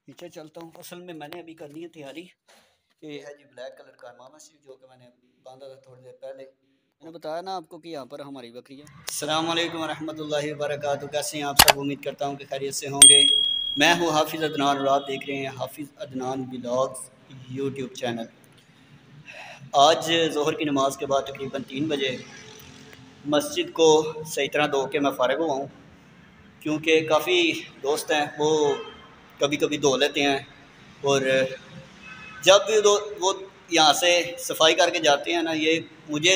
पीछे चलता हूँ। असल में मैंने अभी करनी है तैयारी। ये है जी ब्लैक कलर का इमाम मस्जिद जो कि मैंने बांधा था थोड़ी देर पहले। मैंने बताया ना आपको कि यहाँ पर हमारी बकरियाँ। अस्सलाम वालेकुम रहमतुल्लाहि व बरकातहू। कैसे हैं आप सब? उम्मीद करता हूँ कि खैरियत से होंगे। मैं हूँ हाफिज़ अदनान और आप देख रहे हैं हाफिज़ अदनान व्लॉग्स यूट्यूब चैनल। आज ज़ोहर की नमाज़ के बाद तकरीबन 3 बजे मस्जिद को सही तरह धो के मैं फ़ारिग हुआ हूँ, क्योंकि काफ़ी दोस्त हैं वो कभी कभी धो लेते हैं और जब भी वो यहाँ से सफाई करके जाते हैं ना, ये मुझे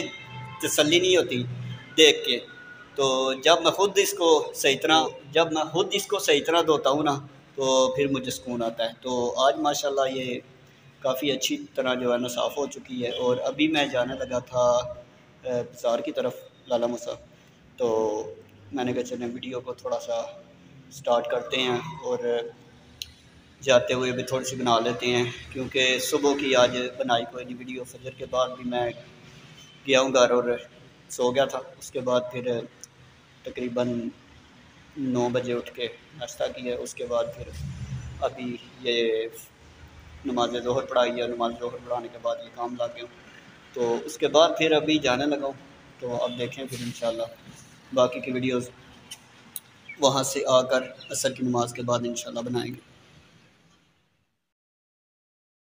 तसल्ली नहीं होती देख के। तो जब मैं ख़ुद इसको सही तरह धोता हूँ ना, तो फिर मुझे सुकून आता है। तो आज माशाल्लाह ये काफ़ी अच्छी तरह जो है ना साफ़ हो चुकी है। और अभी मैं जाने लगा था बाज़ार की तरफ, लाला मूसा। तो मैंने कहा चलें वीडियो को थोड़ा सा स्टार्ट करते हैं और जाते हुए भी थोड़ी सी बना लेते हैं, क्योंकि सुबह की आज बनाई कोई नहीं वीडियो। फजर के बाद भी मैं गया हूँ घर और सो गया था। उसके बाद फिर तकरीबन 9 बजे उठ के नाश्ता किया। उसके बाद फिर अभी ये नमाज ज़ोहर पढ़ाई है। नमाज ज़ोहर पढ़ाने के बाद ये काम लग गया। तो उसके बाद फिर अभी जाने लगा हूँ। तो अब देखें फिर इंशाल्लाह बाकी की वीडियोज़ वहाँ से आकर असर की नमाज के बाद इंशाल्लाह बनाएंगे।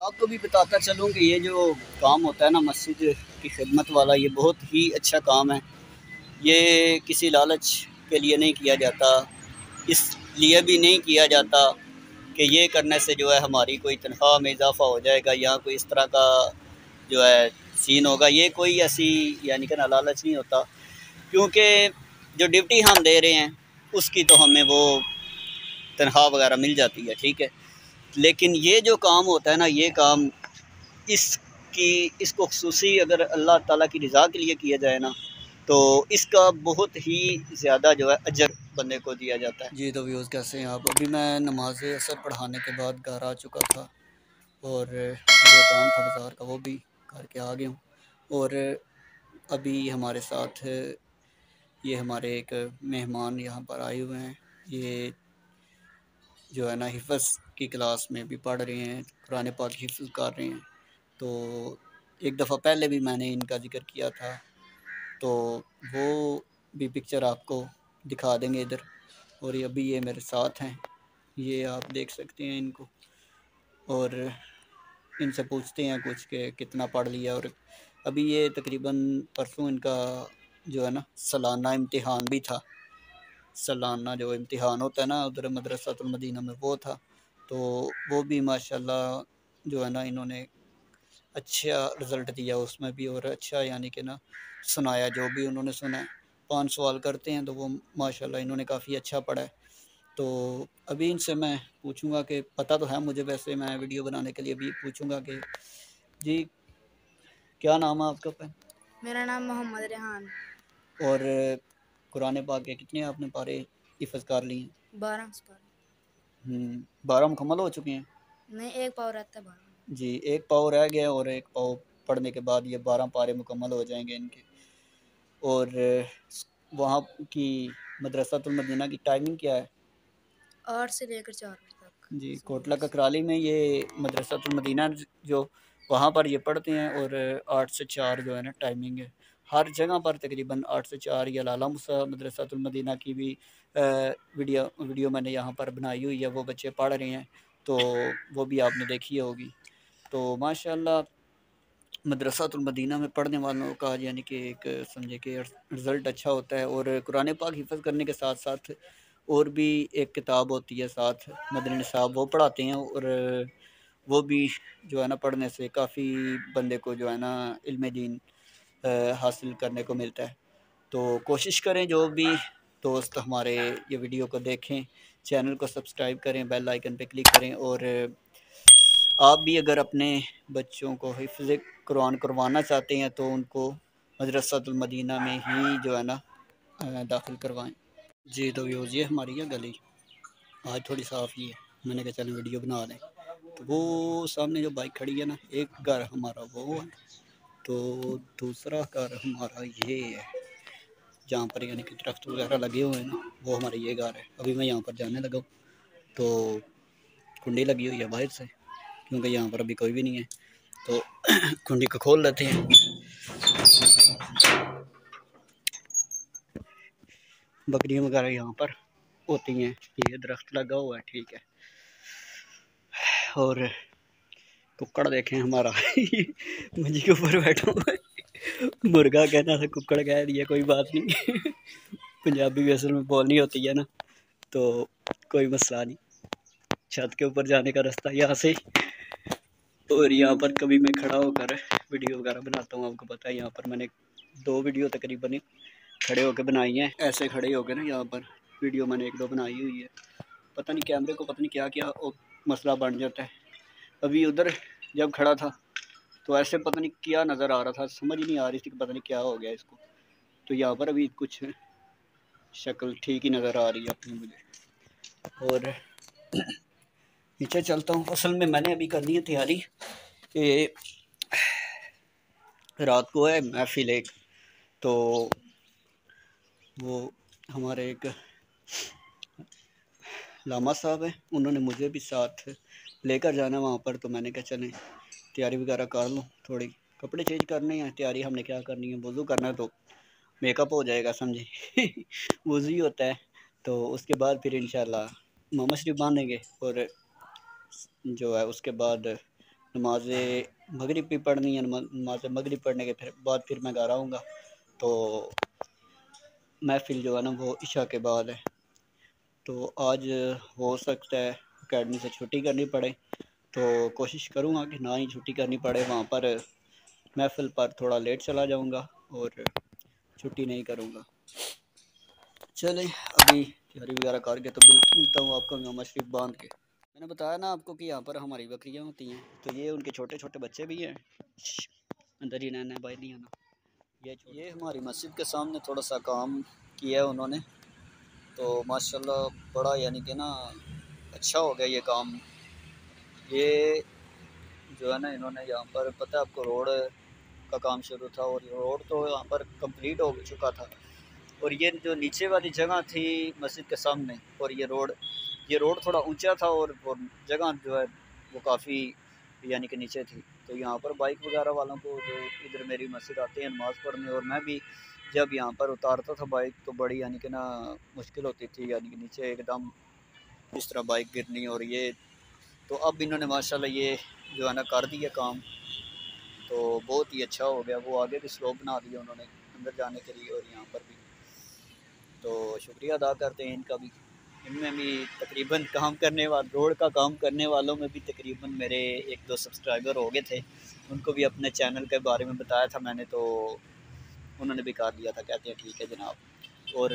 आपको भी बताता चलूँ कि ये जो काम होता है ना मस्जिद की खिदमत वाला, ये बहुत ही अच्छा काम है। ये किसी लालच के लिए नहीं किया जाता, इसलिए भी नहीं किया जाता कि ये करने से जो है हमारी कोई तनख्वाह में इजाफ़ा हो जाएगा या कोई इस तरह का जो है सीन होगा। ये कोई ऐसी यानी कि ना लालच नहीं होता, क्योंकि जो ड्यूटी हम दे रहे हैं उसकी तो हमें वो तनख्वाह वगैरह मिल जाती है, ठीक है। लेकिन ये जो काम होता है ना, ये काम इसको खुसूसी अगर अल्लाह ताला की रज़ा के लिए किया जाए ना, तो इसका बहुत ही ज़्यादा जो है अजर बंदे को दिया जाता है। जी तो व्यूज़ कैसे हैं आप? अभी मैं नमाज असर पढ़ाने के बाद घर आ चुका था और जो काम था बाज़ार का वो भी करके आ गया हूँ। और अभी हमारे साथ ये हमारे एक मेहमान यहाँ पर आए हुए हैं। ये जो है ना हिफ़्ज़ की क्लास में भी पढ़ रहे हैं, कुरान पाक हिफ़्ज़ कर रहे हैं। तो एक दफ़ा पहले भी मैंने इनका ज़िक्र किया था, तो वो भी पिक्चर आपको दिखा देंगे इधर। और अभी ये मेरे साथ हैं, ये आप देख सकते हैं इनको। और इनसे पूछते हैं कुछ कि कितना पढ़ लिया। और अभी ये तकरीबन परसों इनका जो है ना सालाना इम्तिहान भी था। सालाना जो इम्तिहान होता है ना उधर मदरसातुल मदीना में, वो था। तो वो भी माशाल्लाह जो है ना इन्होंने अच्छा रिज़ल्ट दिया उसमें भी। और अच्छा यानी कि ना सुनाया जो भी उन्होंने सुना है। 5 सवाल करते हैं तो वो माशाल्लाह इन्होंने काफ़ी अच्छा पढ़ा है। तो अभी इनसे मैं पूछूंगा कि पता तो है मुझे, वैसे मैं वीडियो बनाने के लिए भी पूछूंगा कि जी क्या नाम है आपका? मेरा नाम मोहम्मद रेहान। और कुरान पाक के कितने आपने पारे हिफ़्ज़ कर लिए? 12 12 मुकम्मल हो चुके हैं? नहीं, एक पाव रहता है 12। जी, एक पाव रह गया और एक पाव पढ़ने के बाद ये 12 पारे मुकम्मल हो जाएंगे इनके। और वहाँ की मदरसातुल मदीना की टाइमिंग क्या है? 8 से लेकर 4 बजे तक। जी, कोटला ककराली में ये मदरसातुल मदीना जो वहाँ पर ये पढ़ते हैं। और 8 से 4 जो है ना टाइमिंग है। हर जगह पर तकरीबन 8 से 4 या लाला मूसा मदरसातुल मदीना की भी वीडियो मैंने यहाँ पर बनाई हुई है, वो बच्चे पढ़ रहे हैं। तो वो भी आपने देखी होगी। तो माशाल्लाह मदरसातुल मदीना में पढ़ने वालों का यानी कि एक समझे कि रिज़ल्ट अच्छा होता है। और कुरान पाक हिफ़्ज़ करने के साथ साथ और भी एक किताब होती है साथ, मदनी निसाब, वो पढ़ाते हैं। और वो भी जो है ना पढ़ने से काफ़ी बंदे को जो है ना इल्म दीन हासिल करने को मिलता है। तो कोशिश करें जो भी दोस्त हमारे ये वीडियो को देखें, चैनल को सब्सक्राइब करें, बेल आइकन पे क्लिक करें। और आप भी अगर अपने बच्चों को हिफ़्ज़ कुरान करवाना चाहते हैं तो उनको मदरसातुल मदीना में ही जो है ना दाखिल करवाएं। जी तो व्यूज़ ये हमारी है गली आज थोड़ी साफ़ ही है। मैंने कहा चलो वीडियो बना लें। तो वो सामने जो बाइक खड़ी है ना, एक घर हमारा वो है, तो दूसरा घर हमारा ये है जहाँ पर यानी कि दरख्त वगैरह लगे हुए हैं ना, वो हमारा ये घर है। अभी मैं यहाँ पर जाने लगा हूँ। तो कुंडी लगी हुई है बाहर से, क्योंकि यहाँ पर अभी कोई भी नहीं है, तो कुंडी को खोल लेते हैं। बकरियाँ वगैरह यहाँ पर होती हैं, ये दरख्त लगा हुआ है, ठीक है। और कुक्कड़ देखें हमारा मुझे के ऊपर बैठा हुआ है। मुर्गा कहना था, कुक्कड़ कह दिया, कोई बात नहीं। पंजाबी भी असल में बोलनी होती है ना, तो कोई मसला नहीं। छत के ऊपर जाने का रास्ता यहाँ से, और यहाँ पर कभी मैं खड़ा होकर वीडियो वगैरह बनाता हूँ। आपको पता है यहाँ पर मैंने 2 वीडियो तकरीबन खड़े होकर बनाई हैं, ऐसे खड़े होकर ना। यहाँ पर वीडियो मैंने 1-2 बनाई हुई है। पता नहीं कैमरे को पता नहीं क्या क्या मसला बन जाता है। अभी उधर जब खड़ा था तो ऐसे पता नहीं क्या नज़र आ रहा था, समझ ही नहीं आ रही थी कि पता नहीं क्या हो गया इसको। तो यहाँ पर अभी कुछ शक्ल ठीक ही नज़र आ रही है अपनी मुझे। और नीचे चलता हूँ। असल में मैंने अभी कर ली है तैयारी कि रात को है महफिल एक, तो वो हमारे एक लामा साहब है, उन्होंने मुझे भी साथ लेकर जाना वहाँ पर। तो मैंने कहा चलें तैयारी वगैरह कर लूँ, थोड़ी कपड़े चेंज करने हैं, तैयारी हमने क्या करनी है, वज़ू करना है तो मेकअप हो जाएगा समझे। वज़ू ही होता है। तो उसके बाद फिर इंशाल्लाह मोहम्मद शरीफ बांधेंगे, और जो है उसके बाद नमाज मगरिब भी पढ़नी है। नमाज मगरिब पढ़ने के बाद फिर मैं घर आऊँगा। तो महफिल जो है ना वो इशा के बाद है। तो आज हो सकता है अकेडमी से छुट्टी करनी पड़े, तो कोशिश करूँगा कि ना ही छुट्टी करनी पड़े। वहाँ पर महफिल पर थोड़ा लेट चला जाऊँगा और छुट्टी नहीं करूँगा। चलें अभी तैयारी वगैरह करके तो मिलता हूँ आपको मोहम्मद शरीफ बांध के। मैंने बताया ना आपको कि यहाँ पर हमारी बकरियाँ होती हैं, तो ये उनके छोटे छोटे बच्चे भी हैं। अंदर ही रहना है, बाहर नहीं आना। ये हमारी मस्जिद के सामने थोड़ा सा काम किया है उन्होंने, तो माशाल्लाह बड़ा यानी कि ना अच्छा हो गया ये काम। ये जो है ना इन्होंने यहाँ पर, पता है आपको, रोड का काम शुरू था, और रोड तो यहाँ पर कंप्लीट हो चुका था। और ये जो नीचे वाली जगह थी मस्जिद के सामने, और ये रोड थोड़ा ऊंचा था, और जगह जो है वो काफ़ी यानी कि नीचे थी। तो यहाँ पर बाइक वगैरह वालों को जो इधर मेरी मस्जिद आते हैं नमाज़ पढ़ने, और मैं भी जब यहाँ पर उतारता था बाइक तो बड़ी यानी कि ना मुश्किल होती थी, यानी कि नीचे एकदम इस तरह बाइक गिरनी। और ये तो अब इन्होंने माशाल्लाह ये जो है ना कर दिया काम, तो बहुत ही अच्छा हो गया। वो आगे भी स्लोप बना दिया उन्होंने अंदर जाने के लिए, और यहाँ पर भी। तो शुक्रिया अदा करते हैं इनका भी। इनमें भी तकरीबन काम करने वाले, रोड का काम करने वालों में भी तकरीबन मेरे 1-2 सब्सक्राइबर हो गए थे। उनको भी अपने चैनल के बारे में बताया था मैंने, तो उन्होंने भी कर दिया था, कहते हैं ठीक है जनाब। और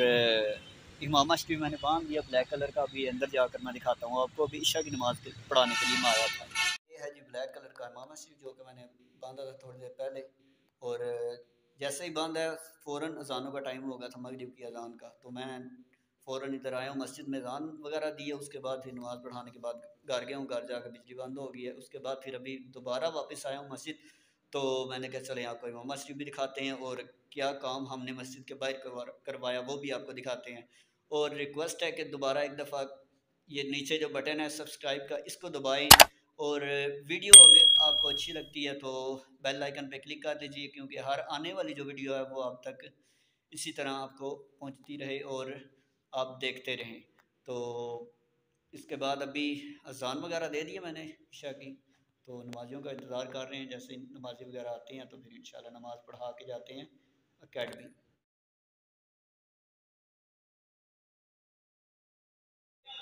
इमामा भी मैंने बांध दिया ब्लैक कलर का। अभी अंदर जाकर मैं दिखाता हूँ आपको। अभी ईशा की नमाज़ पढ़ाने के लिए मैं आया था। ये है जी ब्लैक कलर का इमामा जो कि मैंने बांधा था थोड़ी देर पहले। और जैसे ही बांधा है फ़ौरन अजानों का टाइम हो गया था, मगरिब की अजान का, तो मैं फ़ौरन इधर आया हूँ, मस्जिद में अजान वगैरह दी है। उसके बाद फिर नमाज़ पढ़ाने के बाद घर गया हूँ, घर जाकर बिजली बंद हो गई है। उसके बाद फिर अभी दोबारा वापस आया हूँ मस्जिद, तो मैंने कहा चले आपको इमाम मस्जिद भी दिखाते हैं, और क्या काम हमने मस्जिद के बाहर करवाया वो भी आपको दिखाते हैं। और रिक्वेस्ट है कि दोबारा एक दफ़ा ये नीचे जो बटन है सब्सक्राइब का, इसको दबाएं, और वीडियो अगर आपको अच्छी लगती है तो बेल आइकन पे क्लिक कर दीजिए, क्योंकि हर आने वाली जो वीडियो है वो आप तक इसी तरह आपको पहुंचती रहे और आप देखते रहें। तो इसके बाद अभी अजान वगैरह दे दिए मैंने ईशा की, तो नमाजियों का इंतज़ार कर रहे हैं। जैसे नमाजी वगैरह आते हैं तो फिर इंशाल्लाह नमाज़ पढ़ा के जाते हैं अकेडमी।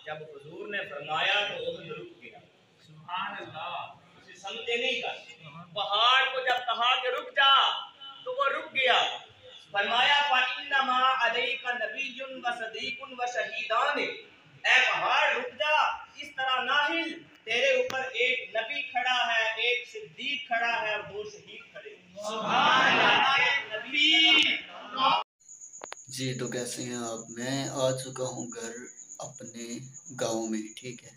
जब हुजूर ने फरमाया तो वो रुक गया। सुभान अल्लाह, उसे समझे नहीं कर। पहाड़ को जब कहा कि रुक जा तो वो रुक गया। फरमाया फइन्नमा अलैका नबियुन व सदीकुन व शहीदान, ए पहाड़ रुक जा, इस तरह ना हिल, तेरे ऊपर एक नबी खड़ा है, एक सिद्दीक खड़ा है और 2 शहीद खड़े। सुभान अल्लाह। नबी जी तो कैसे हैं आप? मैं आ चुका हूँ घर अपने गांव में, ठीक है।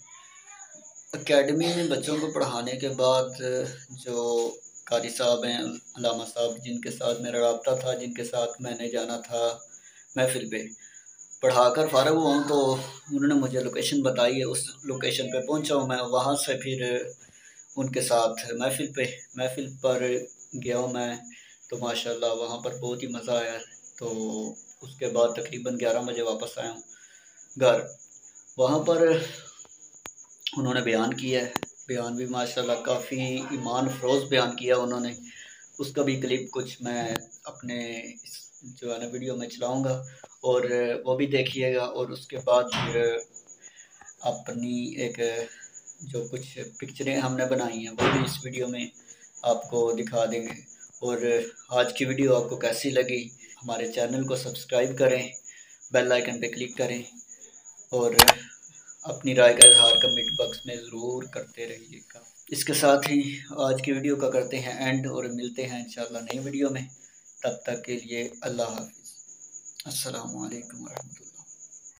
एकेडमी में बच्चों को पढ़ाने के बाद जो कारी साहब हैं, अलामा साहब, जिनके साथ मेरा रब्ता था, जिनके साथ मैंने जाना था महफिल पे, पढ़ाकर फ़ारग हुआ हूँ, तो उन्होंने मुझे लोकेशन बताई है, उस लोकेशन पे पहुँचा हूँ मैं। वहाँ से फिर उनके साथ महफ़िल पर गया हूँ मैं, तो माशाल्लाह वहाँ पर बहुत ही मज़ा आया। तो उसके बाद तकरीबन 11 बजे वापस आया हूँ घर। वहाँ पर उन्होंने बयान किया है, बयान भी माशाल्लाह काफ़ी ईमान फ़रोज़ बयान किया उन्होंने। उसका भी क्लिप कुछ मैं अपने जो है ना वीडियो में चलाऊँगा, और वो भी देखिएगा। और उसके बाद फिर अपनी एक जो कुछ पिक्चरें हमने बनाई हैं वो भी इस वीडियो में आपको दिखा देंगे। और आज की वीडियो आपको कैसी लगी, हमारे चैनल को सब्सक्राइब करें, बेल आइकन पे क्लिक करें, और अपनी राय का इजहार कमेंट बॉक्स में ज़रूर करते रहिएगा। इसके साथ ही आज की वीडियो का करते हैं एंड, और मिलते हैं इंशाल्लाह नई वीडियो में। तब तक के लिए अल्लाह हाफ़िज़। अस्सलामु अलैकुम वरहमतुल्लाह।